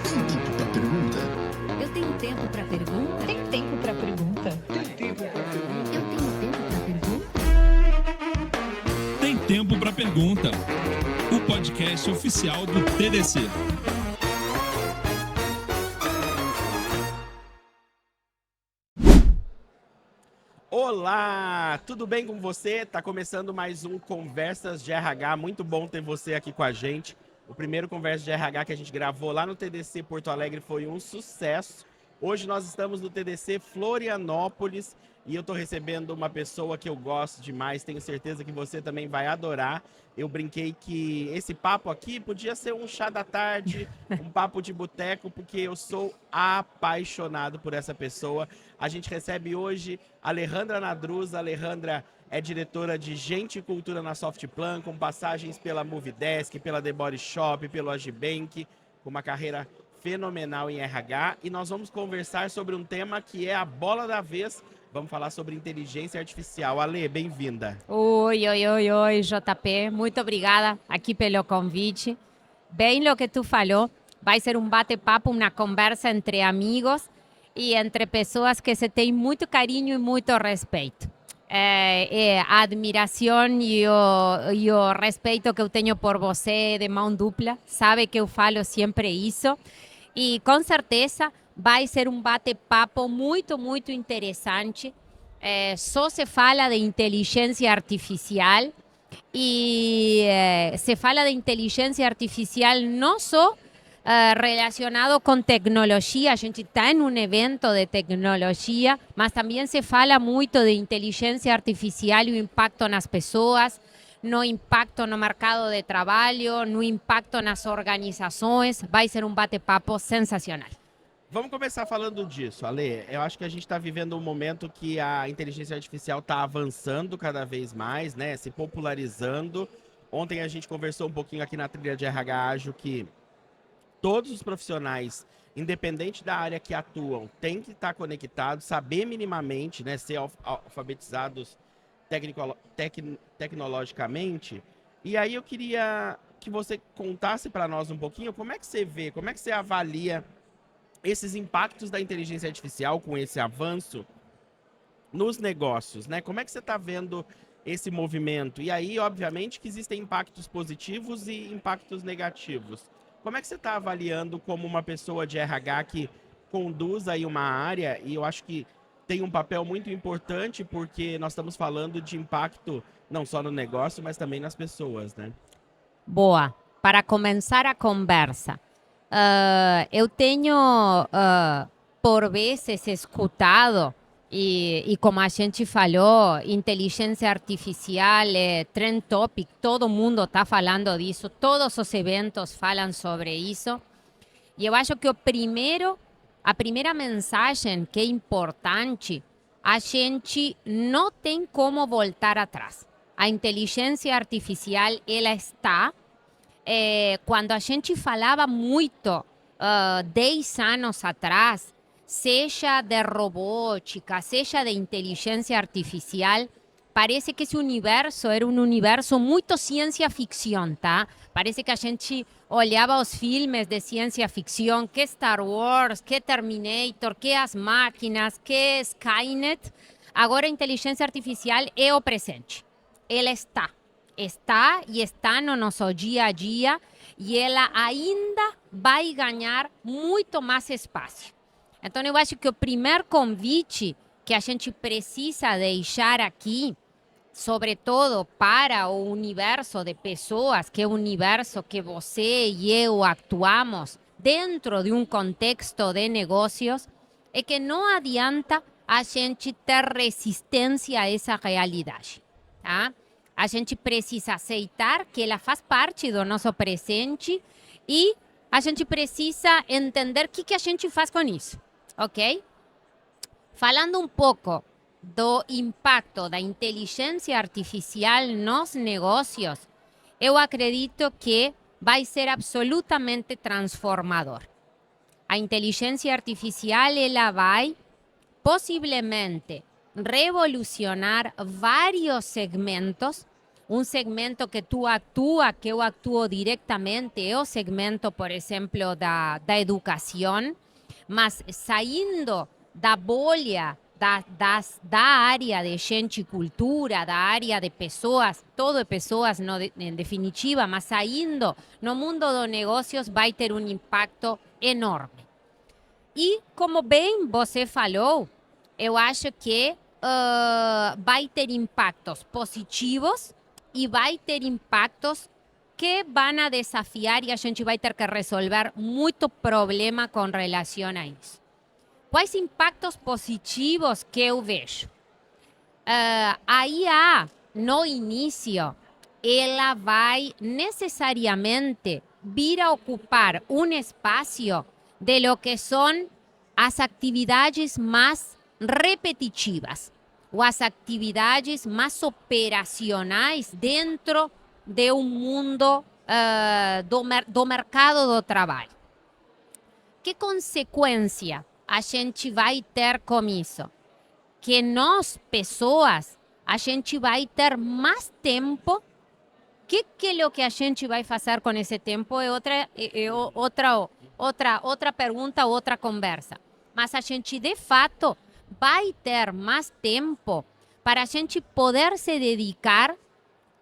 Tem tempo para pergunta? Eu tenho tempo para pergunta? Tem tempo para pergunta? Eu tenho tempo para pergunta? Tem Tempo para Pergunta, o podcast oficial do TDC. Olá, tudo bem com você? Tá começando mais um Conversas de RH, muito bom ter você aqui com a gente. O primeiro Conversa de RH que a gente gravou lá no TDC Porto Alegre foi um sucesso. Hoje nós estamos no TDC Florianópolis e eu tô recebendo uma pessoa que eu gosto demais, tenho certeza que você também vai adorar. Eu brinquei que esse papo aqui podia ser um chá da tarde, um papo de boteco, porque eu sou apaixonado por essa pessoa. A gente recebe hoje a Alejandra Nadruza. A Alejandra é diretora de Gente e Cultura na Softplan, com passagens pela Movidesk, pela The Body Shop, pelo Agibank, com uma carreira fenomenal em RH. E nós vamos conversar sobre um tema que é a bola da vez. Vamos falar sobre inteligência artificial. Ale, bem-vinda. Oi, JP. Muito obrigada aqui pelo convite. Bem o que tu falou, vai ser um bate-papo, uma conversa entre amigos e entre pessoas que se têm muito carinho e muito respeito. A admiração e o respeito que eu tenho por você de mão dupla, sabe que eu falo sempre isso. E com certeza vai ser um bate-papo muito, muito interessante. Só se fala de inteligência artificial e se fala de inteligência artificial não só relacionado com tecnologia, a gente está em um evento de tecnologia, mas também se fala muito de inteligência artificial e o impacto nas pessoas, no impacto no mercado de trabalho, no impacto nas organizações. Vai ser um bate-papo sensacional. Vamos começar falando disso, Ale. Eu acho que a gente está vivendo um momento que a inteligência artificial está avançando cada vez mais, né? Se popularizando. Ontem a gente conversou um pouquinho aqui na trilha de RH Ágil que todos os profissionais, independente da área que atuam, têm que estar conectados, saber minimamente, né? Ser alfabetizados tecnologicamente. E aí eu queria que você contasse para nós um pouquinho como é que você vê, como é que você avalia esses impactos da inteligência artificial com esse avanço nos negócios, né? Como é que você está vendo esse movimento? E aí, obviamente, que existem impactos positivos e impactos negativos. Como é que você está avaliando como uma pessoa de RH que conduz aí uma área, e eu acho que tem um papel muito importante porque nós estamos falando de impacto não só no negócio, mas também nas pessoas, né? Boa. Para começar a conversa, eu tenho, por vezes, escutado, e como a gente falou, inteligência artificial é trend topic, todo mundo está falando disso, todos os eventos falam sobre isso. E eu acho que a primeira mensagem que é importante, a gente não tem como voltar atrás. A inteligência artificial, ela está. Quando a gente falava muito, 10 anos atrás, seja de robótica, seja de inteligência artificial, parece que esse universo era um universo muito ciência ficção, tá? Parece que a gente olhava os filmes de ciência ficção, que Star Wars, que Terminator, que as máquinas, que Skynet. Agora a inteligência artificial é o presente. Ela está e está no nosso dia a dia e ela ainda vai ganhar muito mais espaço. Então, eu acho que o primeiro convite que a gente precisa deixar aqui, sobretudo para o universo de pessoas, que é o universo que você e eu atuamos dentro de um contexto de negócios, é que não adianta a gente ter resistência a essa realidade, tá? A gente precisa aceitar que ela faz parte do nosso presente e a gente precisa entender o que a gente faz com isso, ok? Falando um pouco do impacto da inteligência artificial nos negócios, eu acredito que vai ser absolutamente transformador. A inteligência artificial, ela vai possivelmente revolucionar vários segmentos um segmento que tu atua, que eu atuo diretamente, é o segmento, por exemplo, da educação, mas saindo da bolha da área de gente e cultura, da área de pessoas, todo de pessoas, no, em definitiva, mas saindo no mundo dos negócios vai ter um impacto enorme. E, como bem você falou, eu acho que vai ter impactos positivos e vai ter impactos que vão a desafiar e a gente vai ter que resolver muito problema com relação a isso. Quais impactos positivos que eu vejo? A IA, no início, ela vai necessariamente vir a ocupar um espaço de lo que são as atividades mais repetitivas ou as atividades mais operacionais dentro de um mundo do mercado do trabalho. Que consequência a gente vai ter com isso? Que nós, pessoas, a gente vai ter mais tempo. Que é o que a gente vai fazer com esse tempo? É outra pergunta, outra conversa. Mas a gente, de fato, vai ter mais tempo para a gente poder se dedicar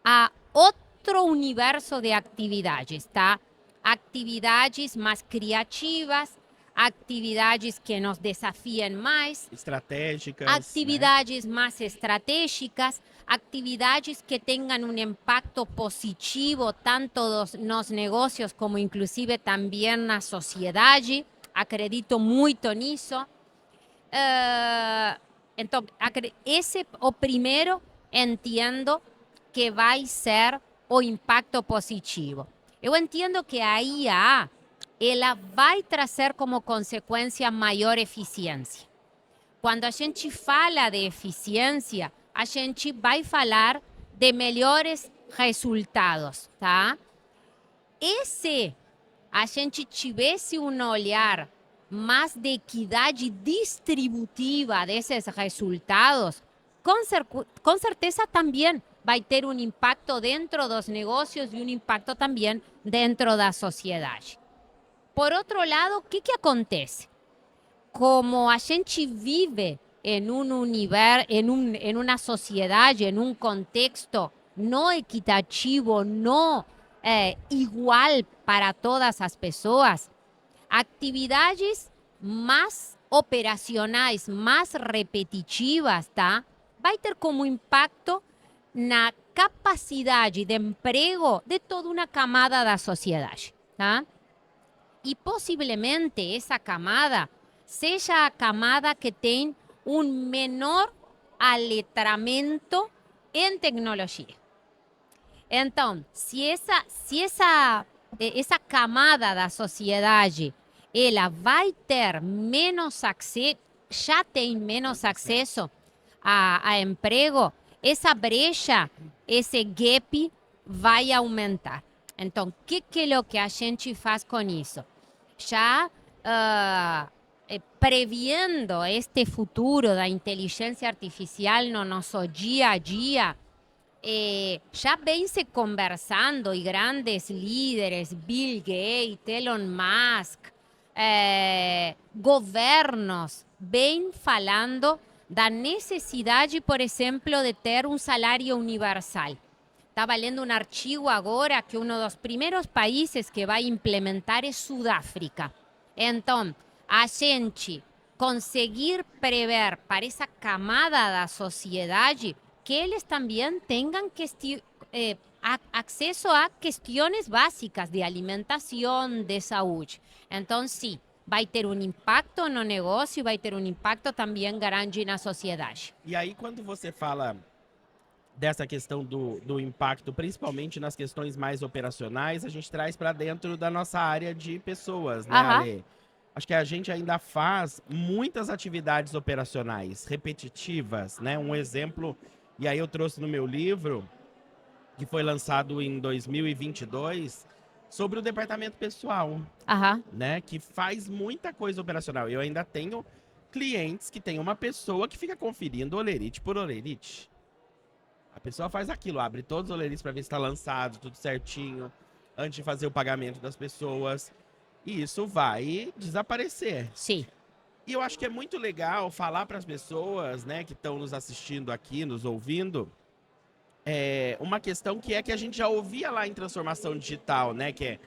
a outro universo de atividades, tá? Atividades mais criativas, atividades que nos desafiem mais, Estratégicas. atividades mais estratégicas, atividades que tenham um impacto positivo tanto nos negócios como inclusive também na sociedade. Acredito muito nisso. Então, esse é o primeiro, entendo que vai ser o impacto positivo. Eu entendo que a IA ela vai trazer como consequência maior eficiência. Quando a gente fala de eficiência, a gente vai falar de melhores resultados, tá? E se a gente tivesse um olhar mais de equidade distributiva desses resultados, com certeza também vai ter um impacto dentro dos negócios e um impacto também dentro da sociedade. Por outro lado, o que acontece? Como a gente vive em um universo, em uma sociedade, em um contexto não equitativo, não igual para todas as pessoas, atividades mais operacionais, mais repetitivas, tá? Vai ter como impacto na capacidade de emprego de toda uma camada da sociedade, tá? E possivelmente essa camada seja a camada que tem um menor aletramento em tecnologia. Então, se essa camada da sociedade ela vai ter menos acesso, já tem menos acesso a emprego, essa brecha, esse gap vai aumentar. Então, o que é o que a gente faz com isso? Já prevendo este futuro da inteligência artificial no nosso dia a dia, já vem se conversando e grandes líderes, Bill Gates, Elon Musk, governos, vêm falando da necessidade, por exemplo, de ter um salário universal. Estava lendo um artigo agora que um dos primeiros países que vai implementar é Sudáfrica. Então, a gente conseguir prever para essa camada da sociedade que eles também tenham acesso a questões básicas de alimentação, de saúde. Então, sim, vai ter um impacto no negócio e vai ter um impacto também grande na sociedade. E aí, quando você fala dessa questão do impacto, principalmente nas questões mais operacionais, a gente traz para dentro da nossa área de pessoas, né, Ale? Acho que a gente ainda faz muitas atividades operacionais repetitivas, né? Um exemplo, e aí eu trouxe no meu livro, que foi lançado em 2022, sobre o departamento pessoal, né? Que faz muita coisa operacional. Eu ainda tenho clientes que tem uma pessoa que fica conferindo olerite por olerite. A pessoa faz aquilo, abre todos os olerins para ver se está lançado, tudo certinho, antes de fazer o pagamento das pessoas. E isso vai desaparecer. Sim. E eu acho que é muito legal falar para as pessoas, né, que estão nos assistindo aqui, nos ouvindo, uma questão que a gente já ouvia lá em transformação digital, né, que é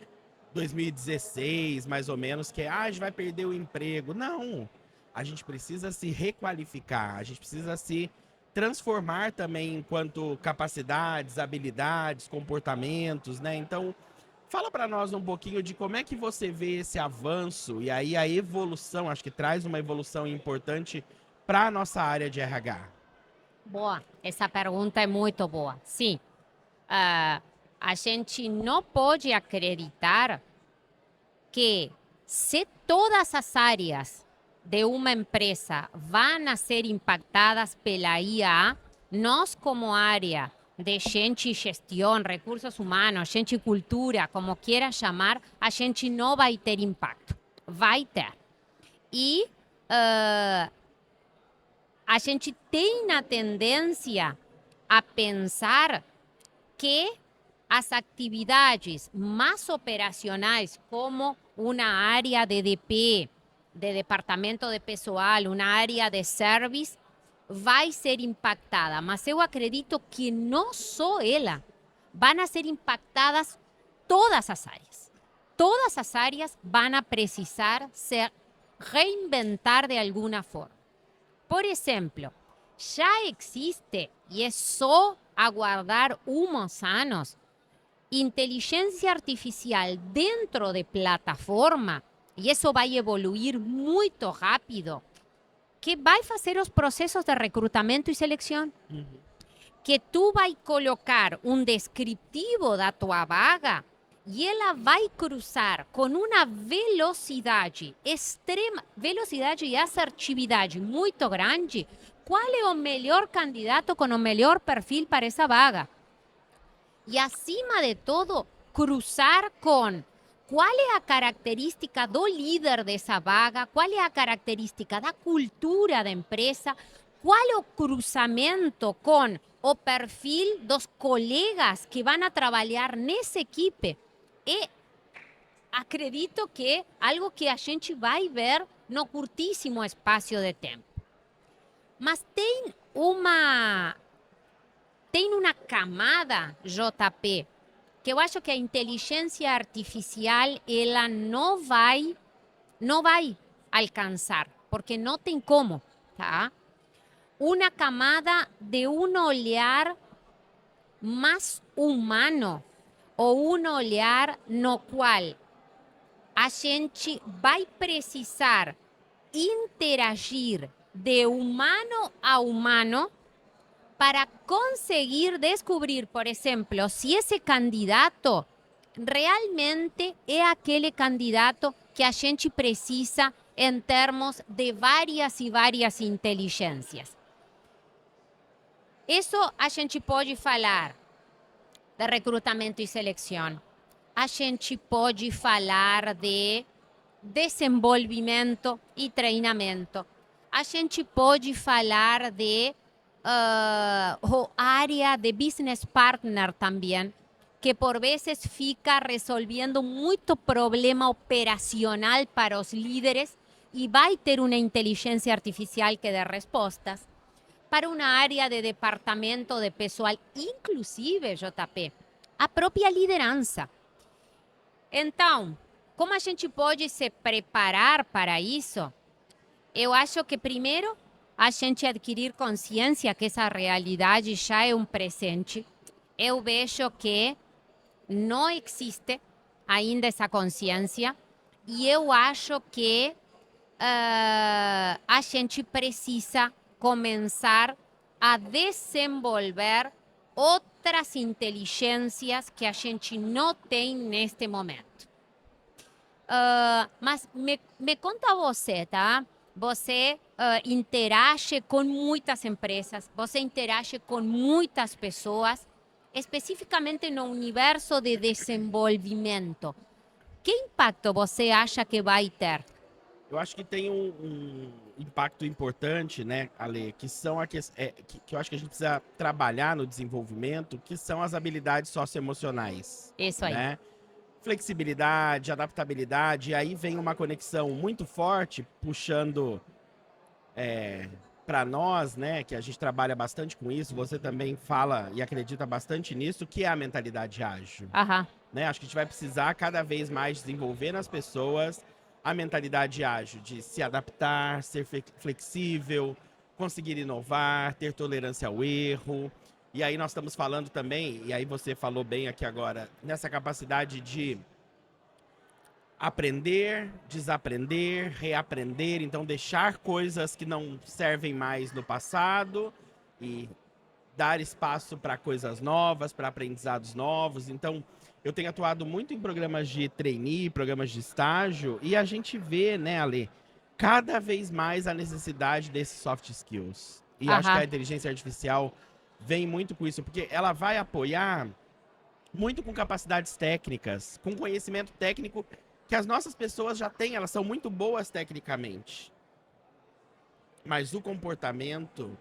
2016, mais ou menos, que a gente vai perder o emprego. Não, a gente precisa se requalificar, a gente precisa se transformar também enquanto capacidades, habilidades, comportamentos, né? Então, fala para nós um pouquinho de como é que você vê esse avanço e aí a evolução, acho que traz uma evolução importante para a nossa área de RH. Boa, essa pergunta é muito boa. Sim, a gente não pode acreditar que se todas as áreas de uma empresa vão ser impactadas pela IA, nós como área de gente e gestão, recursos humanos, gente e cultura, como queira chamar, a gente não vai ter impacto. Vai ter. E a gente tem a tendência a pensar que as atividades mais operacionais, como uma área de DP, de departamento de pessoal, uma área de service, vai ser impactada. Mas eu acredito que não só ela, vão ser impactadas todas as áreas. Todas as áreas vão precisar se reinventar de alguma forma. Por exemplo, já existe, e é só aguardar uns anos, inteligência artificial dentro de plataforma, e isso vai evoluir muito rápido, que vai fazer os processos de recrutamento e seleção. Que tu vai colocar um descritivo da tua vaga e ela vai cruzar com uma velocidade extrema, velocidade e assertividade muito grande, qual é o melhor candidato com o melhor perfil para essa vaga. E, acima de tudo, cruzar com qual é a característica do líder dessa vaga, qual é a característica da cultura da empresa, qual é o cruzamento com o perfil dos colegas que vão a trabalhar nessa equipe. E acredito que é algo que a gente vai ver no curtíssimo espaço de tempo. Mas tem uma camada, JP, que eu acho que a inteligência artificial ela não vai alcançar, porque não tem como, tá? Uma camada de um olhar mais humano, ou um olhar no qual a gente vai precisar interagir de humano a humano para conseguir descobrir, por exemplo, se esse candidato realmente é aquele candidato que a gente precisa em termos de várias e várias inteligências. Isso a gente pode falar de recrutamento e seleção. A gente pode falar de desenvolvimento e treinamento. A gente pode falar de área de business partner também, que por vezes fica resolvendo muito problema operacional para os líderes e vai ter uma inteligência artificial que dê respostas. Para uma área de departamento de pessoal, inclusive, JP, a própria liderança. Então, como a gente pode se preparar para isso? Eu acho que primeiro a gente adquirir consciência que essa realidade já é um presente. Eu vejo que não existe ainda essa consciência e eu acho que a gente precisa começar a desenvolver outras inteligências que a gente não tem neste momento. Mas me conta você, tá? Você interage com muitas empresas, você interage com muitas pessoas, especificamente no universo de desenvolvimento. Que impacto você acha que vai ter? Eu acho que tem um impacto importante, né, Ale, que são que eu acho que a gente precisa trabalhar no desenvolvimento, que são as habilidades socioemocionais, Isso aí. né? Flexibilidade, adaptabilidade, e aí vem uma conexão muito forte, puxando para nós, né, que a gente trabalha bastante com isso, você também fala e acredita bastante nisso, que é a mentalidade ágil, Aham. né? Acho que a gente vai precisar cada vez mais desenvolver nas pessoas a mentalidade ágil, de se adaptar, ser flexível, conseguir inovar, ter tolerância ao erro. E aí nós estamos falando também, e aí você falou bem aqui agora, nessa capacidade de aprender, desaprender, reaprender, então deixar coisas que não servem mais no passado e dar espaço para coisas novas, para aprendizados novos. Então, eu tenho atuado muito em programas de trainee, programas de estágio, e a gente vê, né, Ale, cada vez mais a necessidade desses soft skills. E acho que a Aham. inteligência artificial vem muito com isso, porque ela vai apoiar muito com capacidades técnicas, com conhecimento técnico que as nossas pessoas já têm, elas são muito boas tecnicamente. Mas o comportamento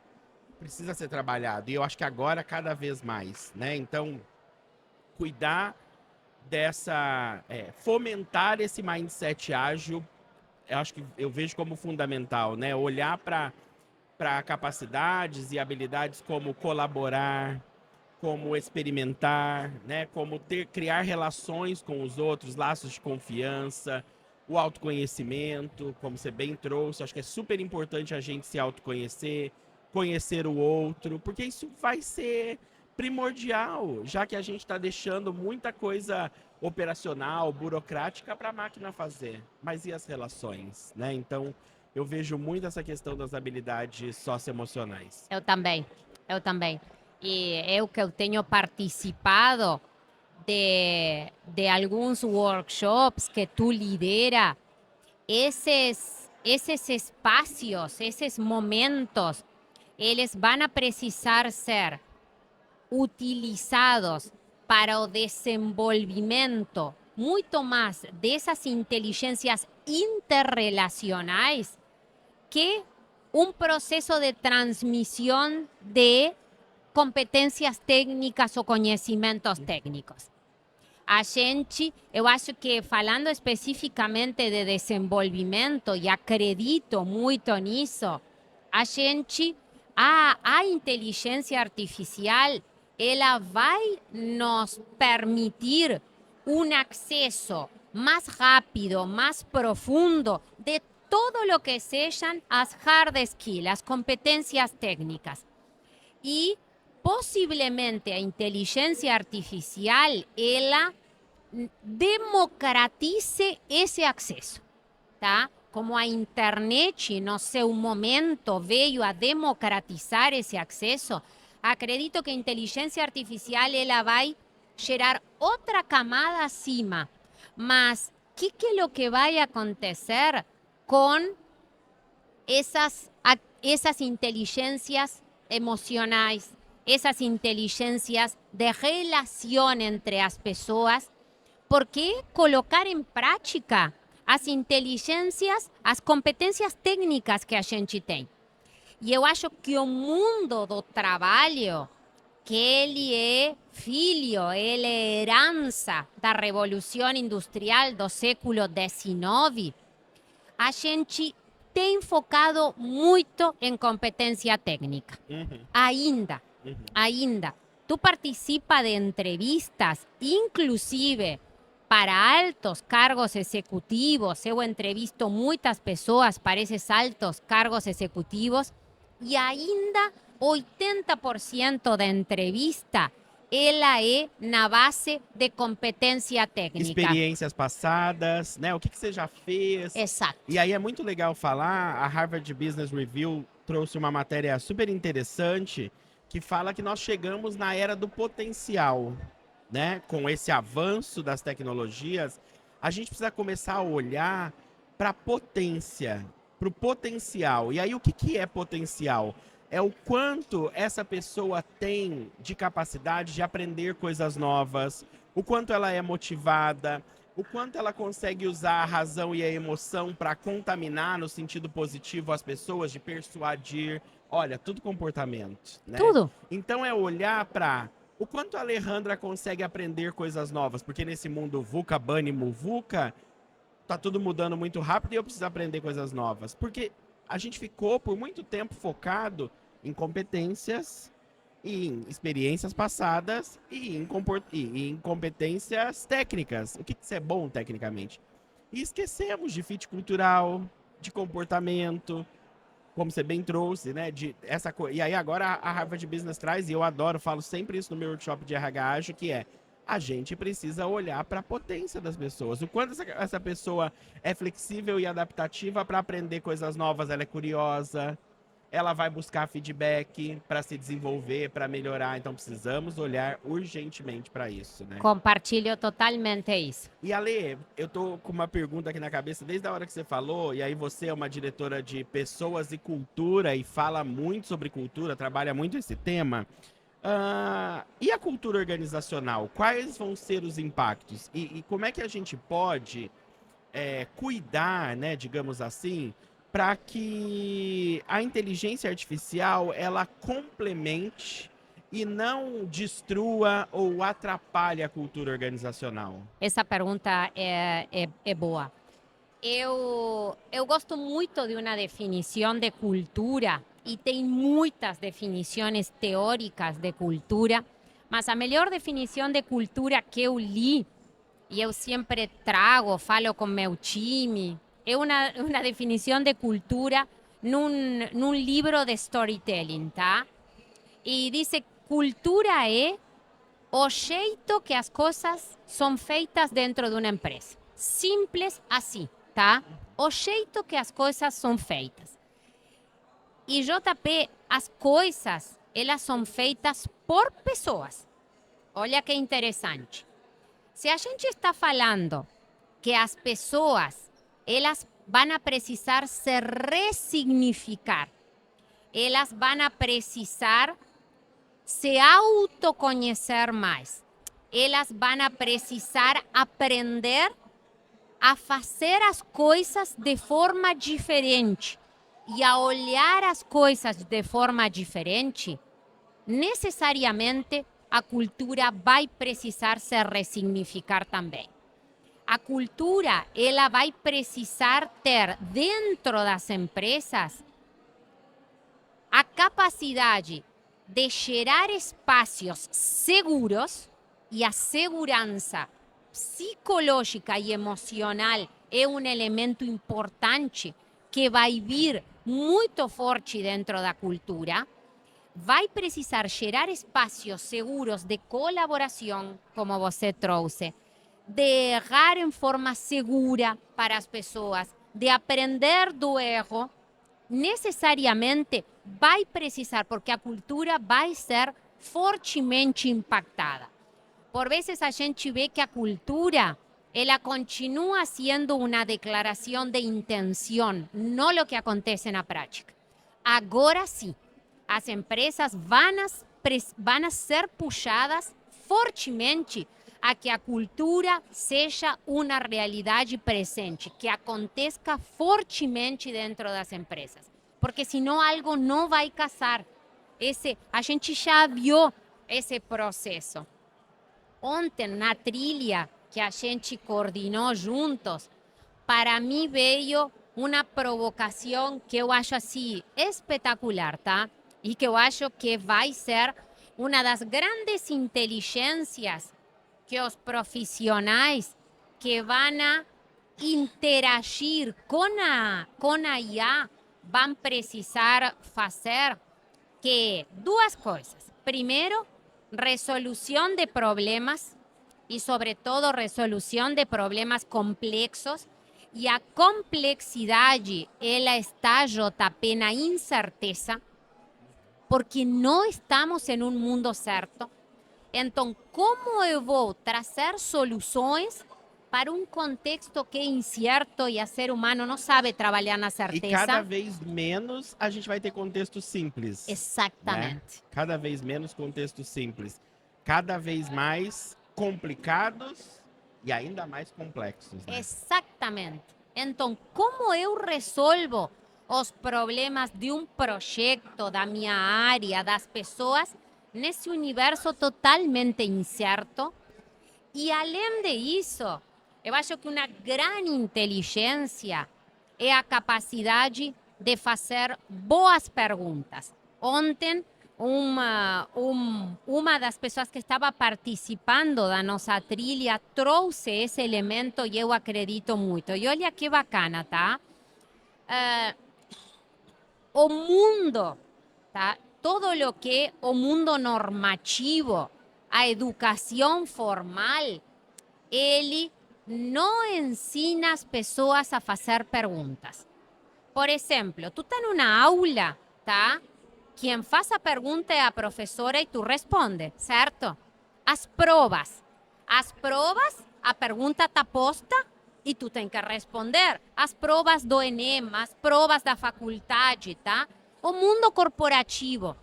precisa ser trabalhado. E eu acho que agora cada vez mais, né? Então, cuidar fomentar esse mindset ágil, eu acho que eu vejo como fundamental, né? Olhar para capacidades e habilidades como colaborar, como experimentar, né? Como criar relações com os outros, laços de confiança, o autoconhecimento, como você bem trouxe. Acho que é super importante a gente se autoconhecer, conhecer o outro, porque isso vai ser primordial, já que a gente está deixando muita coisa operacional, burocrática para a máquina fazer. Mas e as relações, né? Então, eu vejo muito essa questão das habilidades socioemocionais. Eu também. Eu também. E eu que eu tenho participado de alguns workshops que tu lidera, esses espaços, esses momentos, eles vão a precisar ser utilizados para o desenvolvimento muito mais dessas inteligências interrelacionais que um processo de transmissão de competências técnicas ou conhecimentos técnicos. A gente, eu acho que falando especificamente de desenvolvimento, e acredito muito nisso, a inteligência artificial, ela vai nos permitir um acesso mais rápido, mais profundo de todo lo que sejam as hard skills, as competências técnicas. E possivelmente a inteligência artificial, ela democratize esse acesso, tá? Como a internet, no seu momento, veio a democratizar esse acesso, acredito que a inteligência artificial, ela vai gerar outra camada acima. Mas, que é o que vai acontecer com essas inteligências emocionais, essas inteligências de relação entre as pessoas? Por que colocar em prática as inteligências, as competências técnicas que a gente tem? E eu acho que o mundo do trabalho, que ele é filho, ele é herança da Revolução Industrial do século XIX, a gente tem focado muito em competência técnica. Ainda. Tu participas de entrevistas, inclusive para altos cargos executivos. Eu entrevisto muitas pessoas para esses altos cargos executivos e ainda 80% da entrevista ela é na base de competência técnica. Experiências passadas, né? O que você já fez. Exato. E aí é muito legal falar, a Harvard Business Review trouxe uma matéria super interessante que fala que nós chegamos na era do potencial, né? Com esse avanço das tecnologias, a gente precisa começar a olhar para a potência, para o potencial. E aí o que é potencial? É o quanto essa pessoa tem de capacidade de aprender coisas novas, o quanto ela é motivada, o quanto ela consegue usar a razão e a emoção para contaminar no sentido positivo as pessoas, de persuadir. Olha, tudo comportamento, né? Tudo. Então é olhar para o quanto a Alejandra consegue aprender coisas novas, porque nesse mundo VUCA, Bunny, Muvuca, tá tudo mudando muito rápido e eu preciso aprender coisas novas. Porque a gente ficou por muito tempo focado em competências, em experiências passadas e em competências técnicas. O que que é bom tecnicamente? E esquecemos de fit cultural, de comportamento, como você bem trouxe, né? E aí agora a Harvard Business traz, e eu adoro, falo sempre isso no meu workshop de RH, acho que a gente precisa olhar para a potência das pessoas. O quanto essa pessoa é flexível e adaptativa para aprender coisas novas, ela é curiosa, ela vai buscar feedback para se desenvolver, para melhorar. Então precisamos olhar urgentemente para isso, né? Compartilho totalmente isso. E Ale, eu tô com uma pergunta aqui na cabeça desde a hora que você falou, e aí você é uma diretora de pessoas e cultura e fala muito sobre cultura, trabalha muito esse tema. E a cultura organizacional? Quais vão ser os impactos? E como é que a gente pode cuidar, né, digamos assim, para que a inteligência artificial ela complemente e não destrua ou atrapalhe a cultura organizacional? Essa pergunta é boa. Eu gosto muito de uma definição de cultura e tem muitas definições teóricas de cultura, mas a melhor definição de cultura que eu li, e eu sempre trago, falo com meu time, é uma definição de cultura num livro de storytelling, tá? E diz: cultura é o jeito que as coisas são feitas dentro de uma empresa. Simples assim, tá? O jeito que as coisas são feitas. E JP, as coisas, elas são feitas por pessoas. Olha que interessante. Se a gente está falando que as pessoas, elas vão a precisar se ressignificar, elas vão a precisar se autoconhecer mais, elas vão a precisar aprender a fazer as coisas de forma diferente. E a olhar as coisas de forma diferente, necessariamente a cultura vai precisar se ressignificar também. A cultura, ela vai precisar ter dentro das empresas a capacidade de gerar espaços seguros, e a segurança psicológica e emocional é um elemento importante que vai vir muito forte dentro da cultura. Vai precisar gerar espaços seguros de colaboração, como você trouxe, de errar em forma segura para as pessoas, de aprender do erro. Necessariamente vai precisar, porque a cultura vai ser fortemente impactada. Por vezes a gente vê que a cultura, ela continua sendo uma declaração de intenção, não o que acontece na prática. Agora sim, as empresas vão a ser puxadas fortemente a que a cultura seja uma realidade presente, que aconteça fortemente dentro das empresas. Porque senão algo não vai casar. A gente já viu esse processo. Ontem, na trilha que a gente coordenou juntos, para mim veio uma provocação que eu acho assim espetacular, tá? E que eu acho que vai ser uma das grandes inteligências que os profissionais que vão a interagir com a IA vão precisar fazer, que duas coisas. Primeiro, resolução de problemas e, sobretudo, resolução de problemas complexos. E a complexidade, ela está, JP, na incerteza, porque não estamos em um mundo certo. Então, como eu vou trazer soluções para um contexto que é incerto e o ser humano não sabe trabalhar na certeza? E cada vez menos a gente vai ter contextos simples. Exatamente. Né? Cada vez menos contextos simples. Cada vez mais complicados E ainda mais complexos, né? Exatamente. Então, como eu resolvo os problemas de um projeto, da minha área, das pessoas, nesse universo totalmente incerto? E além disso, eu acho que uma grande inteligência é a capacidade de fazer boas perguntas. Ontem, uma das pessoas que estava participando da nossa trilha trouxe esse elemento e eu acredito muito. E olha que bacana, tá? O mundo, tá? Todo lo que é o mundo normativo, a educação formal, ele não ensina as pessoas a fazer perguntas. Por exemplo, tu está numa aula, tá? Quem faz a pergunta é a professora e tu responde, certo? As provas, a pergunta está posta e tu tem que responder. As provas do Enem, as provas da faculdade, tá? O mundo corporativo.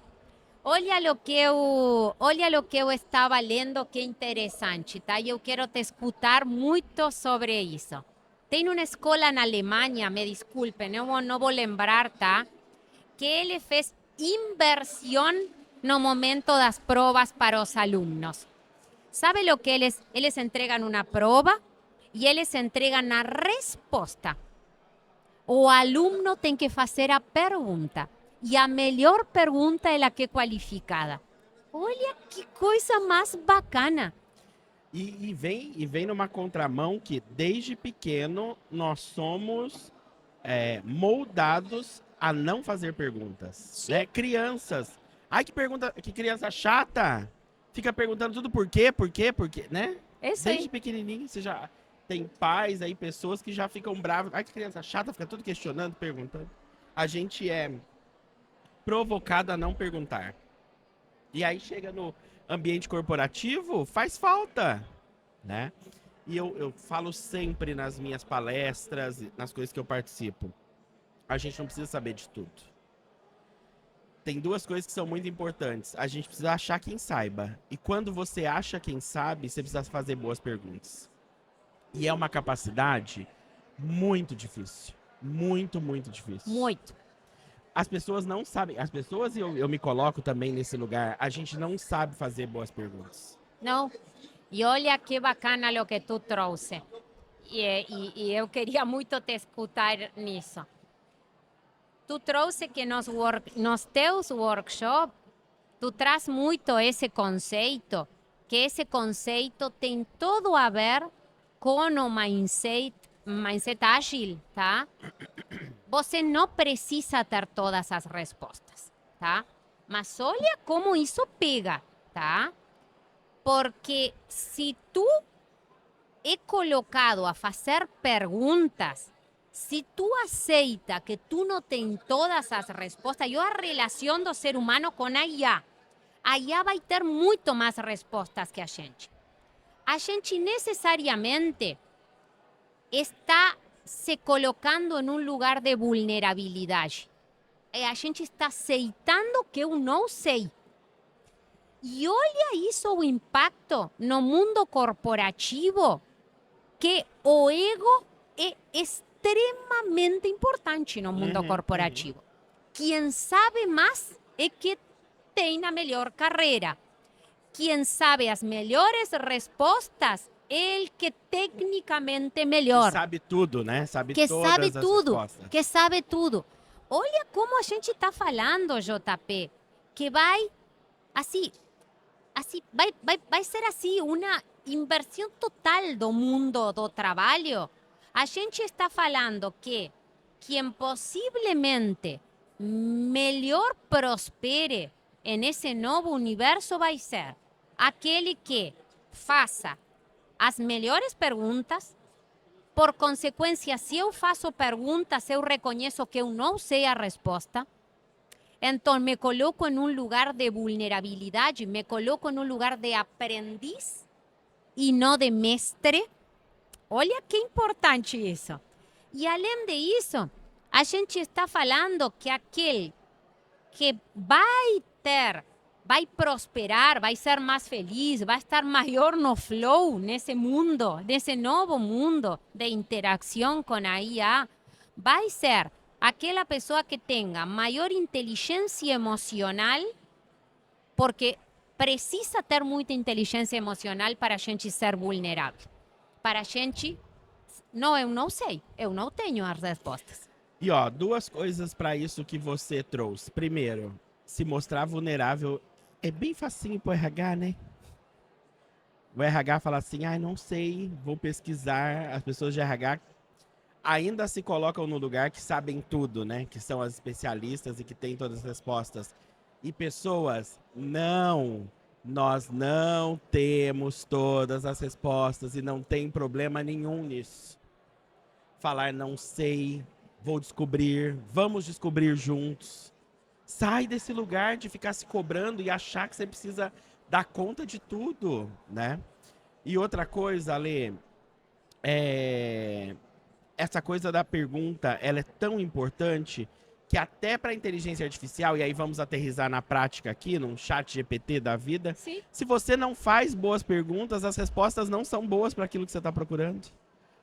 Olha o que eu estava lendo, que interessante, tá? E eu quero te escutar muito sobre isso. Tem uma escola na Alemanha, me desculpem, eu não vou lembrar, tá? Que ele fez inversão no momento das provas para os alunos. Sabe o que eles entregam uma prova e eles entregam a resposta. O aluno tem que fazer a pergunta. E a melhor pergunta é a que é qualificada. Olha que coisa mais bacana. E vem numa contramão que, desde pequeno, nós somos moldados a não fazer perguntas. Né? Crianças. Ai, que criança chata. Fica perguntando tudo por quê, né? Isso aí. Desde pequenininho, você já tem pais aí, pessoas que já ficam bravos. Ai, que criança chata, fica tudo questionando, perguntando. A gente é provocado a não perguntar. E aí chega no ambiente corporativo, faz falta, né? E eu falo sempre nas minhas palestras, nas coisas que eu participo. A gente não precisa saber de tudo. Tem duas coisas que são muito importantes. A gente precisa achar quem saiba. E quando você acha quem sabe, você precisa fazer boas perguntas. E é uma capacidade muito difícil. Muito, muito difícil. Muito. As pessoas não sabem. As pessoas, e eu me coloco também nesse lugar, a gente não sabe fazer boas perguntas. Não. E olha que bacana o que tu trouxe. E eu queria muito te escutar nisso. Tu trouxe que nos teus workshops, tu traz muito esse conceito, que esse conceito tem todo a ver com o mindset ágil, tá? Você não precisa ter todas as respostas, tá? Mas olha como isso pega, tá? Porque se tu é colocado a fazer perguntas, se tu aceita que tu não tem todas as respostas, a relação do ser humano com a IA vai ter muito mais respostas que a gente. A gente necessariamente está se colocando em um lugar de vulnerabilidade. A gente está aceitando que eu não sei. E olha isso, o impacto no mundo corporativo, que o ego é extremamente importante no mundo corporativo. Quem sabe mais é que tem a melhor carreira. Quem sabe as melhores respostas é o que tecnicamente melhor. Que sabe tudo, né? Sabe Que todas sabe as tudo, respostas. que sabe tudo. Olha como a gente está falando, JP, que vai vai ser assim uma inversão total do mundo do trabalho. A gente está falando que quem possivelmente melhor prospere nesse novo universo vai ser aquele que faça as melhores perguntas. Por consequência, se eu faço perguntas, eu reconheço que eu não sei a resposta. Então, me coloco em um lugar de vulnerabilidade, me coloco em um lugar de aprendiz e não de mestre. Olha que importante isso. E além disso, a gente está falando que aquele que vai ter vai prosperar, vai ser mais feliz, vai estar maior no flow nesse mundo, nesse novo mundo de interação com a IA, vai ser aquela pessoa que tenha maior inteligência emocional, porque precisa ter muita inteligência emocional para a gente ser vulnerável. Para a gente, não, eu não sei, eu não tenho as respostas. E ó, duas coisas para isso que você trouxe. Primeiro, se mostrar vulnerável é bem facinho pro RH, né? O RH fala assim, não sei, vou pesquisar. As pessoas de RH ainda se colocam no lugar que sabem tudo, né? Que são as especialistas e que têm todas as respostas. E pessoas, não, nós não temos todas as respostas e não tem problema nenhum nisso. Falar não sei, vou descobrir, vamos descobrir juntos. Sai desse lugar de ficar se cobrando e achar que você precisa dar conta de tudo, né? E outra coisa, Ale, essa coisa da pergunta, ela é tão importante que até para a inteligência artificial, e aí vamos aterrissar na prática aqui, num chat GPT da vida, Sim. se você não faz boas perguntas, as respostas não são boas para aquilo que você está procurando.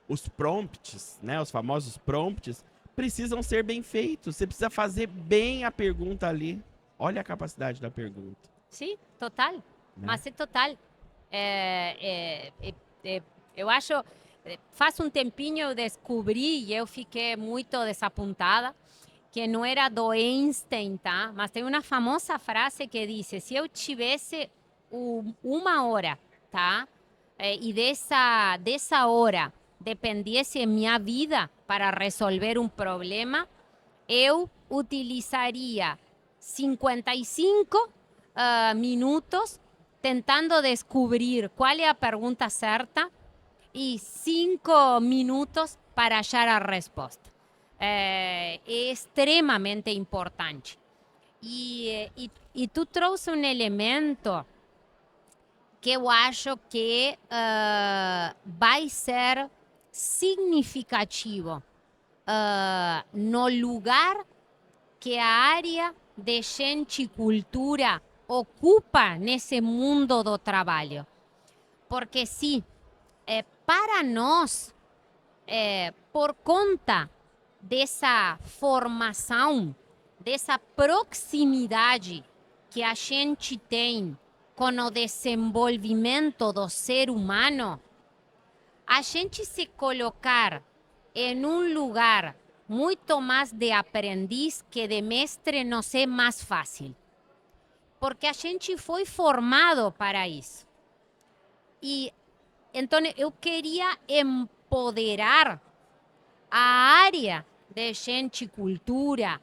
Os prompts, né, os famosos prompts, precisam ser bem feitos. Você precisa fazer bem a pergunta ali. Olha a capacidade da pergunta. Sim, total. Né? Mas é total. Eu acho, faz um tempinho eu descobri e eu fiquei muito desapontada, que não era do Einstein, tá? Mas tem uma famosa frase que diz, se eu tivesse uma hora, tá? E dessa hora dependesse minha vida para resolver um problema, eu utilizaria 55 minutos tentando descobrir qual é a pergunta certa e 5 minutos para achar a resposta. É extremamente importante. E tu trouxe um elemento que eu acho que vai ser significativo no lugar que a área de gente e cultura ocupa nesse mundo do trabalho. Porque sim, para nós, por conta dessa formação, dessa proximidade que a gente tem com o desenvolvimento do ser humano, a gente se colocar em um lugar muito mais de aprendiz que de mestre nos é mais fácil. Porque a gente foi formado para isso. E então eu queria empoderar a área de gente e cultura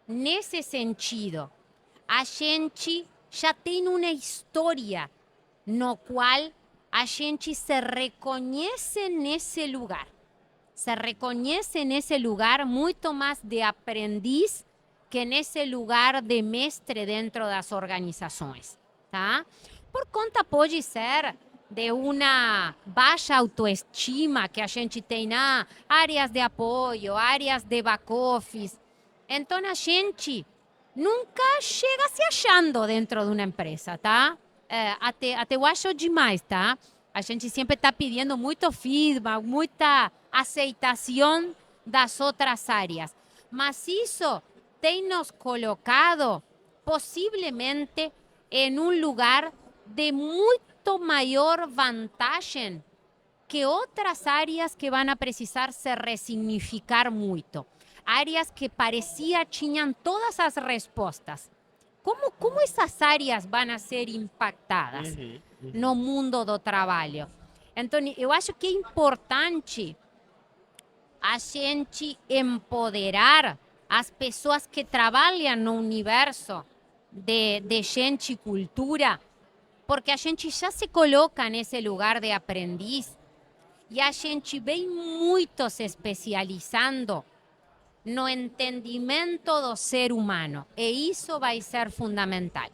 nesse sentido. A gente já tem uma história no qual a gente se reconhece nesse lugar. Se reconhece nesse lugar muito mais de aprendiz que nesse lugar de mestre dentro das organizações, tá? Por conta pode ser de uma baixa autoestima que a gente tem na áreas de apoio, áreas de back-office. Então a gente nunca chega se achando dentro de uma empresa, tá? Até eu acho demais, tá? A gente sempre está pedindo muito feedback, muita aceitação das outras áreas. Mas isso tem nos colocado possivelmente em um lugar de muito maior vantagem que outras áreas que vão precisar se ressignificar muito. Áreas que parecia tinham todas as respostas. Como essas áreas vão ser impactadas no mundo do trabalho? Então, eu acho que é importante a gente empoderar as pessoas que trabalham no universo de gente e cultura, porque a gente já se coloca nesse lugar de aprendiz e a gente vem muito se especializando no entendimento do ser humano. E isso vai ser fundamental.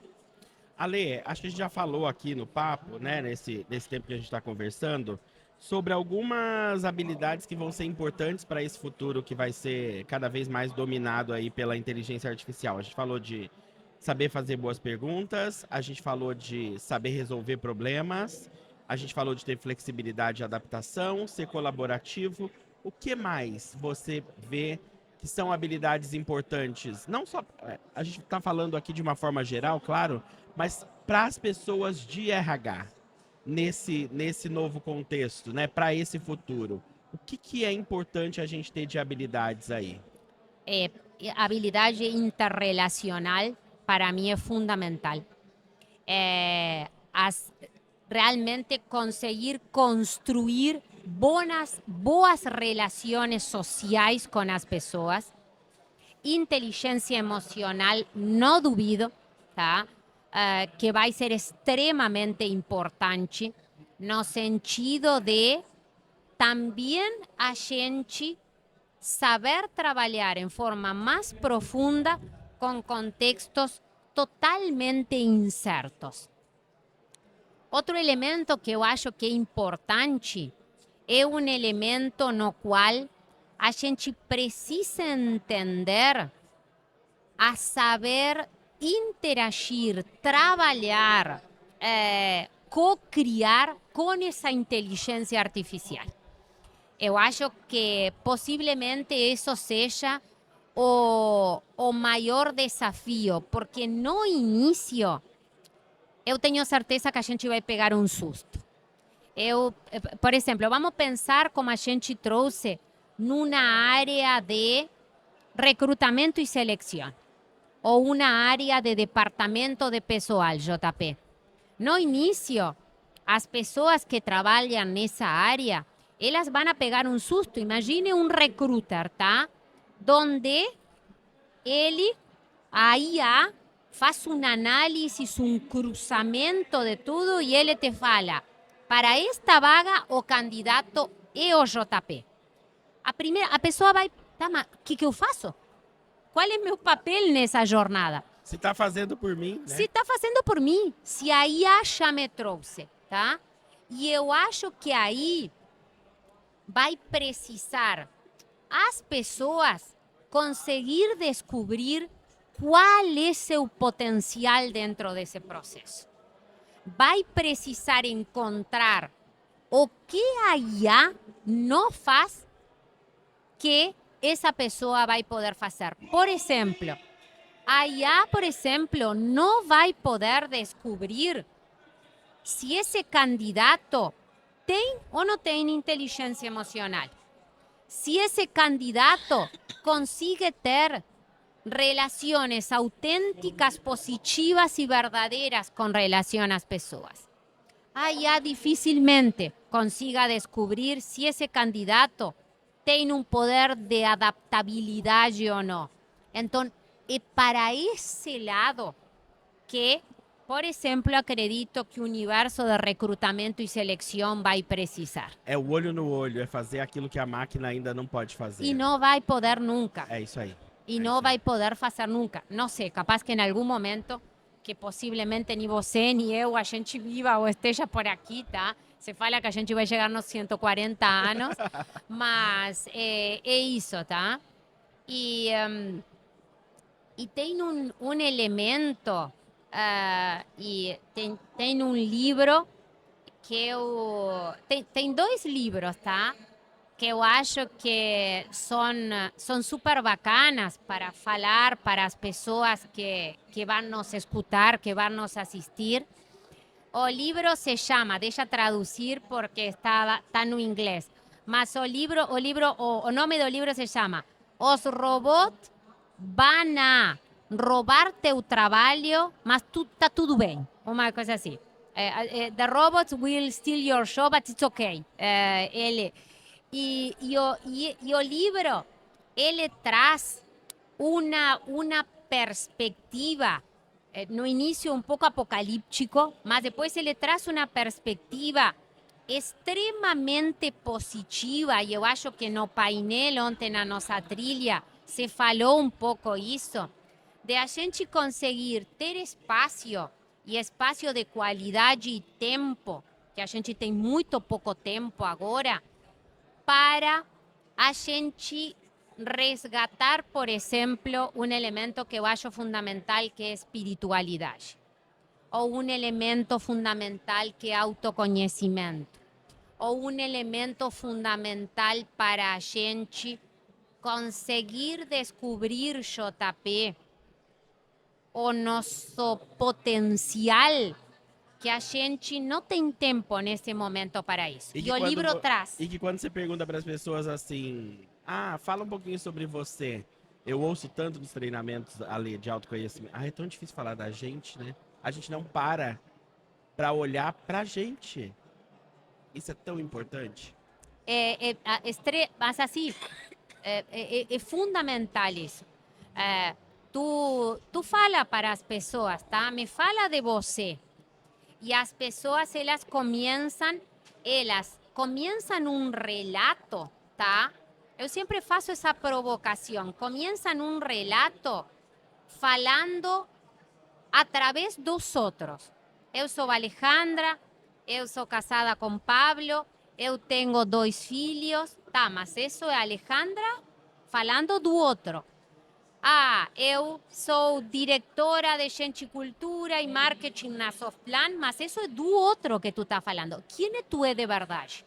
Ale, acho que a gente já falou aqui no papo, né, nesse tempo que a gente está conversando, sobre algumas habilidades que vão ser importantes para esse futuro que vai ser cada vez mais dominado aí pela inteligência artificial. A gente falou de saber fazer boas perguntas, a gente falou de saber resolver problemas, a gente falou de ter flexibilidade e adaptação, ser colaborativo. O que mais você vê que são habilidades importantes? Não só, a gente está falando aqui de uma forma geral, claro, mas para as pessoas de RH, nesse novo contexto, né, para esse futuro. O que é importante a gente ter de habilidades aí? Habilidade interrelacional para mim é fundamental. Realmente conseguir construir boas relações sociais com as pessoas. Inteligência emocional, não duvido, tá? Que vai ser extremamente importante no sentido de também a gente saber trabalhar em forma mais profunda com contextos totalmente incertos. Outro elemento que eu acho que é importante é um elemento no qual a gente precisa entender a saber interagir, trabalhar, co-criar com essa inteligência artificial. Eu acho que possivelmente isso seja o maior desafio, porque no início eu tenho certeza que a gente vai pegar um susto. Por exemplo, vamos pensar como a gente trouxe numa área de recrutamento e seleção, ou uma área de departamento de pessoal, JP. No início, as pessoas que trabalham nessa área, elas vão a pegar um susto. Imagine um recruiter, tá? Donde a IA, faz uma análise, um cruzamento de tudo e ele te fala, para esta vaga o candidato é o JP. A pessoa vai, tá, mas o que eu faço? Qual é meu papel nessa jornada? Se está fazendo por mim, né? Se está fazendo por mim, se a IA já me trouxe, tá? E eu acho que aí vai precisar as pessoas conseguir descobrir qual é seu potencial dentro desse processo. Vai precisar encontrar o que a IA não faz que essa pessoa vai poder fazer. Por exemplo, a IA, não vai poder descobrir se esse candidato tem ou não tem inteligência emocional. Se esse candidato consegue ter relações autênticas, positivas e verdadeiras com relação às pessoas. A IA dificilmente consiga descobrir se esse candidato tem um poder de adaptabilidade ou não. Então, é para esse lado que, por exemplo, acredito que o universo de recrutamento e seleção vai precisar. É o olho no olho, é fazer aquilo que a máquina ainda não pode fazer. E não vai poder nunca. É isso aí. E não vai poder fazer nunca. Não sei, capaz que em algum momento, que possivelmente nem você, nem eu, a gente viva ou esteja por aqui, tá? Se fala que a gente vai chegar nos 140 anos, mas é isso, tá? E tem um elemento, e tem um livro que tem dois livros, tá? Que eu acho que são super bacanas para falar para as pessoas que vão nos escutar, que vão nos assistir. O livro se chama, deixa traduzir porque está no inglês, mas o nome do livro se chama Os robôs vão a roubar teu trabalho, mas tá tudo bem, uma coisa assim. The robots will steal your show, but it's okay. E o livro, ele traz uma perspectiva, no início um pouco apocalíptico, mas depois ele traz uma perspectiva extremamente positiva, e eu acho que no painel ontem na nossa trilha se falou um pouco isso, de a gente conseguir ter espaço, e espaço de qualidade e tempo, que a gente tem muito pouco tempo agora, para a gente resgatar, por exemplo, um elemento que eu acho fundamental, que é espiritualidade. Ou um elemento fundamental que é autoconhecimento. Ou um elemento fundamental para a gente conseguir descobrir, JP, o nosso potencial, que a gente não tem tempo nesse momento para isso. E o livro traz. E que quando você pergunta para as pessoas assim, fala um pouquinho sobre você. Eu ouço tanto nos treinamentos, Ale, de autoconhecimento. É tão difícil falar da gente, né? A gente não para olhar pra gente. Isso é tão importante. Mas assim, é fundamental isso. Tu fala para as pessoas, tá? Me fala de você. E as pessoas, elas começam um relato, tá? Eu sempre faço essa provocação. Começam um relato falando através dos outros. Eu sou Alejandra, eu sou casada com Pablo, eu tenho 2 filhos, tá? Mas isso é Alejandra falando do outro. Eu sou diretora de Gente Cultura e Marketing na Softplan, mas isso é do outro que tu está falando. Quem tu é de verdade?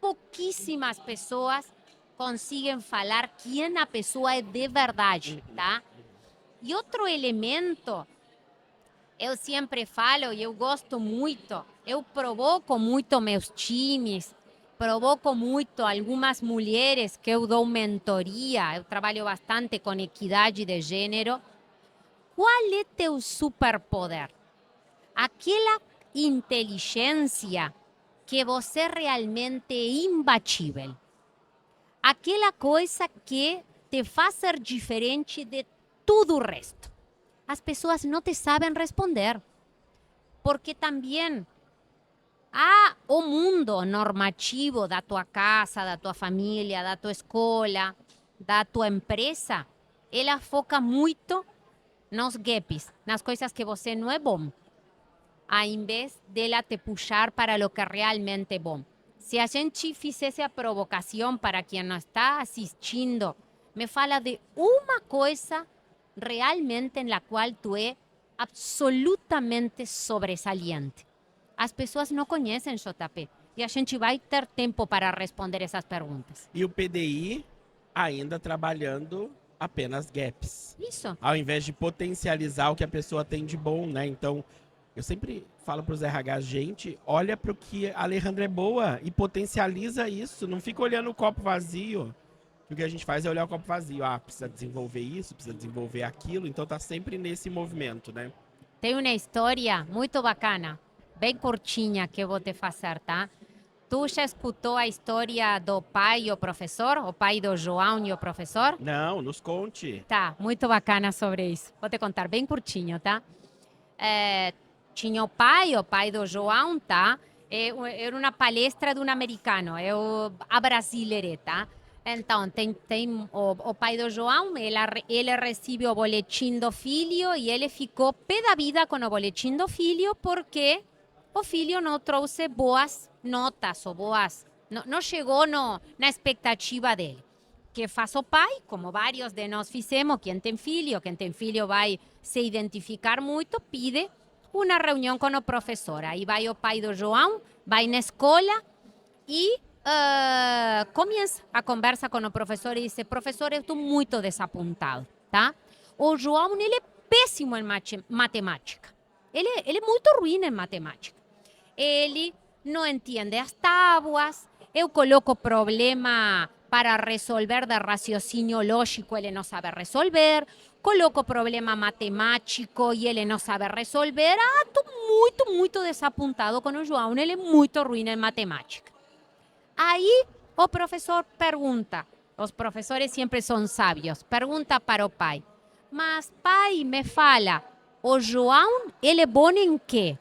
Pouquíssimas pessoas conseguem falar quem a pessoa é de verdade, tá? E outro elemento, eu sempre falo e eu gosto muito, eu provoco muito meus times, provoco muito algumas mulheres que eu dou mentoria, eu trabalho bastante com equidade de gênero. Qual é teu superpoder? Aquela inteligência que você realmente é imbatível. Aquela coisa que te faz ser diferente de tudo o resto. As pessoas não te sabem responder, porque também o mundo normativo da tua casa, da tua família, da tua escola, da tua empresa, ela foca muito nos gaps, nas coisas que você não é bom, ao invés dela te puxar para o que realmente é bom. Se a gente fizesse a provocação para quem não está assistindo, me fala de uma coisa realmente na qual tu é absolutamente sobresaliente. As pessoas não conhecem, JP, e a gente vai ter tempo para responder essas perguntas. E o PDI ainda trabalhando apenas gaps. Isso. Ao invés de potencializar o que a pessoa tem de bom, né? Então, eu sempre falo para os RH, gente, olha para o que a Alejandra é boa e potencializa isso. Não fica olhando o copo vazio. O que a gente faz é olhar o copo vazio. Precisa desenvolver isso, precisa desenvolver aquilo. Então, tá sempre nesse movimento, né? Tem uma história muito bacana, bem curtinha, que eu vou te fazer, tá? Tu já escutou a história do pai e o professor? O pai do João e o professor? Não, nos conte. Tá, muito bacana sobre isso. Vou te contar bem curtinho, tá? Tinha o pai do João, tá? Era uma palestra de um americano, eu abrasileirei, tá? Então, tem o pai do João, ele recebe o boletim do filho e ele ficou pé da vida com o boletim do filho porque o filho não trouxe boas notas ou boas... Não chegou na expectativa dele. O que faz o pai, como vários de nós fizemos, quem tem filho vai se identificar muito, pide uma reunião com o professor. Aí vai o pai do João, vai na escola e começa a conversa com o professor e diz: professor, eu estou muito desapontado, tá? O João, ele é péssimo em matemática. Ele é muito ruim em matemática. Ele não entende as tábuas, eu coloco problema para resolver de raciocínio lógico, ele não sabe resolver, coloco problema matemático e ele não sabe resolver. Estou muito desapontado com o João, ele é muito ruim em matemática. Aí o professor pergunta, os professores sempre são sábios, pergunta para o pai: mas pai, me fala, o João, ele é bom em quê?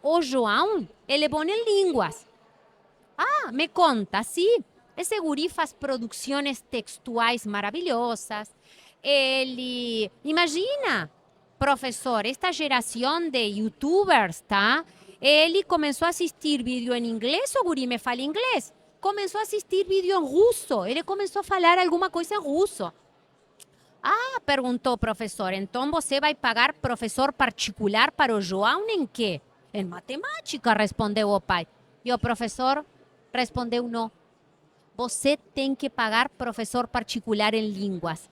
O João, ele é bom em línguas. Me conta, sim. Esse guri faz produções textuais maravilhosas. Ele, imagina, professor, esta geração de youtubers, tá? Ele começou a assistir vídeo em inglês, o guri me fala inglês. começou a assistir vídeo em russo. Ele começou a falar alguma coisa em russo. Ah, perguntou o professor, então você vai pagar professor particular para o João em quê? Em matemática, respondeu o pai. E o professor respondeu, não. Você tem que pagar professor particular em línguas,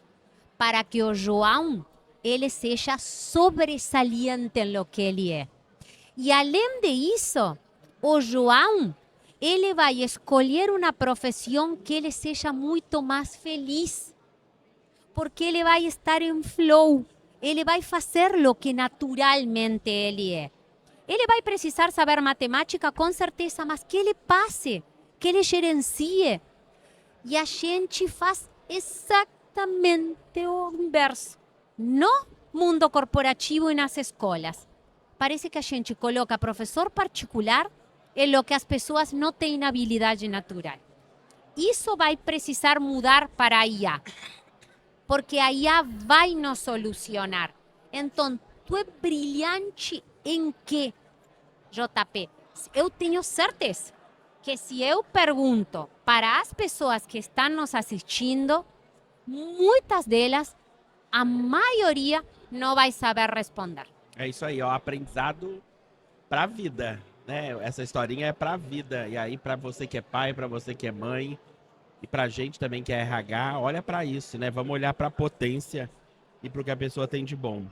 para que o João, ele seja sobresaliente em lo que ele é. E além disso, o João, ele vai escolher uma profissão que ele seja muito mais feliz. Porque ele vai estar em flow, ele vai fazer o que naturalmente ele é. Ele vai precisar saber matemática com certeza, mas que ele passe, que ele gerencie. E a gente faz exatamente o inverso. No mundo corporativo e nas escolas. Parece que a gente coloca professor particular em lo que as pessoas não têm habilidade natural. Isso vai precisar mudar para a IA. Porque a IA vai nos solucionar. Então, tu é brilhante em quê, JP? Eu tenho certeza que se eu pergunto para as pessoas que estão nos assistindo, muitas delas, a maioria, não vai saber responder. É isso aí, ó, aprendizado pra vida, né? Essa historinha é pra vida. E aí, pra você que é pai, pra você que é mãe, e pra gente também que é RH, olha pra isso, né? Vamos olhar pra potência e pro que a pessoa tem de bom.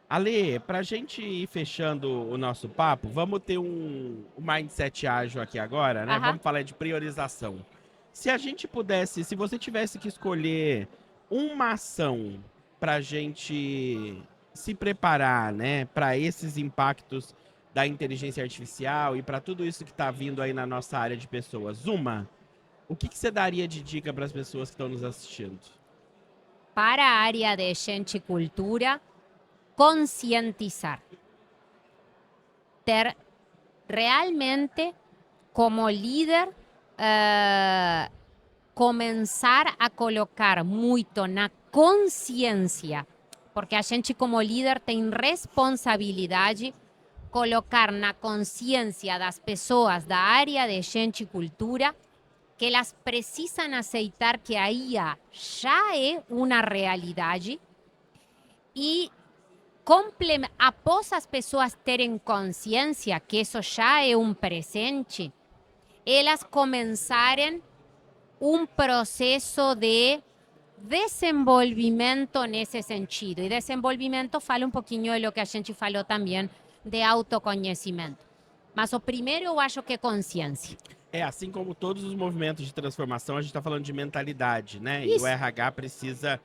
Ale, pra gente ir fechando o nosso papo, vamos ter um mindset ágil aqui agora, né? Aham. Vamos falar de priorização. Se a gente pudesse, se você tivesse que escolher uma ação pra gente se preparar, né, para esses impactos da inteligência artificial e para tudo isso que está vindo aí na nossa área de pessoas, o que você daria de dica para as pessoas que estão nos assistindo? Para a área de gente e cultura, conscientizar. Ter realmente, como líder, começar a colocar muito na consciência, porque a gente como líder tem responsabilidade colocar na consciência das pessoas da área de gente e cultura que elas precisam aceitar que a IA já é uma realidade e após as pessoas terem consciência que isso já é um presente, elas começarem um processo de desenvolvimento nesse sentido. E desenvolvimento fala um pouquinho de lo que a gente falou também de autoconhecimento. Mas o primeiro eu acho que é consciência. É, assim como todos os movimentos de transformação, a gente está falando de mentalidade, né? E Isso. o RH precisa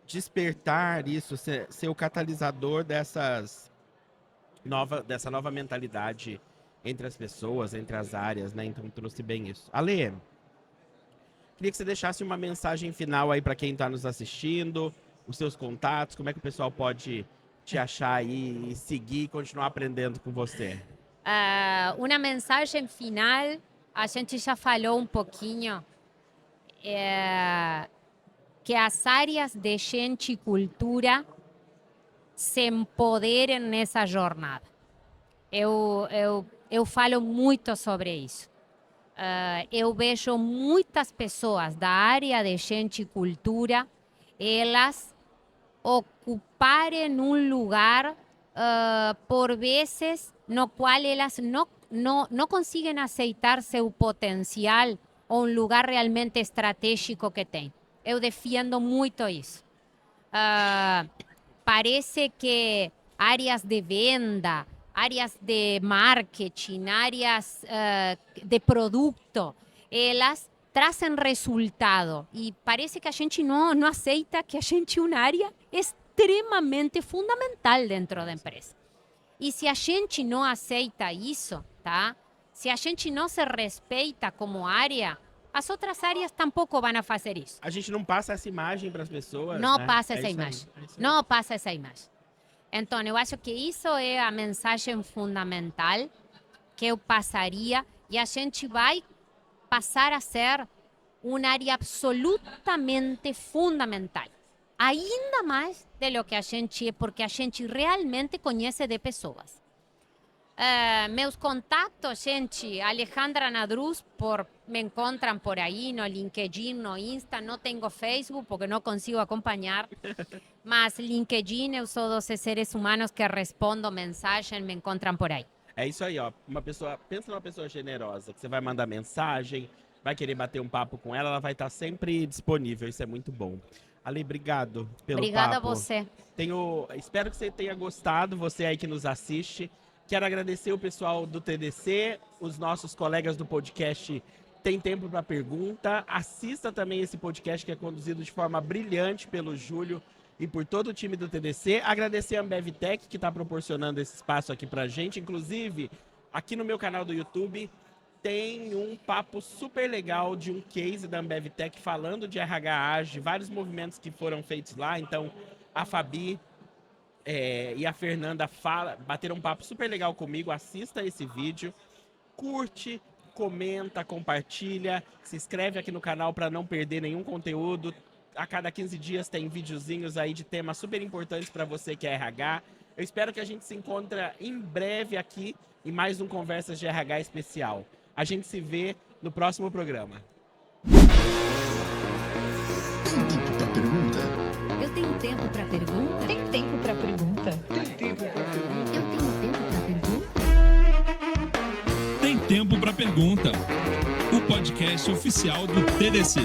despertar isso, ser o catalisador dessa nova mentalidade entre as pessoas, entre as áreas, né? Então trouxe bem isso. Ale, queria que você deixasse uma mensagem final aí para quem está nos assistindo, os seus contatos, como é que o pessoal pode te achar aí e seguir e continuar aprendendo com você. Uma mensagem final, a gente já falou um pouquinho, que as áreas de gente e cultura se empoderem nessa jornada. Eu falo muito sobre isso. Eu vejo muitas pessoas da área de gente e cultura, elas ocuparem um lugar, por vezes, no qual elas não conseguem aceitar seu potencial ou um lugar realmente estratégico que tem. Eu defendo muito isso. Parece que áreas de venda, áreas de marketing, áreas de produto, elas trazem resultado. E parece que a gente não aceita que a gente é uma área extremamente fundamental dentro da empresa. E se a gente não aceita isso, tá? Se a gente não se respeita como área, as outras áreas tampouco vão fazer isso. A gente não passa essa imagem para as pessoas, Não né? passa É essa isso aí, imagem. é isso aí. Não passa essa imagem. Então, eu acho que isso é a mensagem fundamental que eu passaria, e a gente vai passar a ser uma área absolutamente fundamental. Ainda mais de lo que a gente é, porque a gente realmente conhece de pessoas. Meus contatos, gente, Alejandra Nadruz por me encontram por aí no LinkedIn, no Insta. Não tenho Facebook porque não consigo acompanhar. Mas LinkedIn, eu sou dos seres humanos que respondo mensagem, me encontram por aí. É isso aí, ó. Pensa numa pessoa generosa, que você vai mandar mensagem, vai querer bater um papo com ela vai estar sempre disponível. Isso é muito bom. Ale, obrigado pelo Obrigada papo. a você. Espero que você tenha gostado, você aí que nos assiste. Quero agradecer o pessoal do TDC, os nossos colegas do podcast Tem Tempo para Pergunta. Assista também esse podcast que é conduzido de forma brilhante pelo Júlio e por todo o time do TDC. Agradecer a Ambev Tech, que está proporcionando esse espaço aqui para a gente. Inclusive, aqui no meu canal do YouTube, tem um papo super legal de um case da Ambev Tech falando de RH Age, vários movimentos que foram feitos lá. Então, a Fabi e a Fernanda bateram um papo super legal comigo. Assista esse vídeo, curte, comenta, compartilha, se inscreve aqui no canal para não perder nenhum conteúdo. A cada 15 dias tem videozinhos aí de temas super importantes para você que é RH. Eu espero que a gente se encontre em breve aqui em mais um Conversas de RH especial. A gente se vê no próximo programa. Eu tenho tempo para pergunta? Tem tempo para pergunta? Eu tenho tempo para pergunta? Tem Tempo para Pergunta, o podcast oficial do TDC.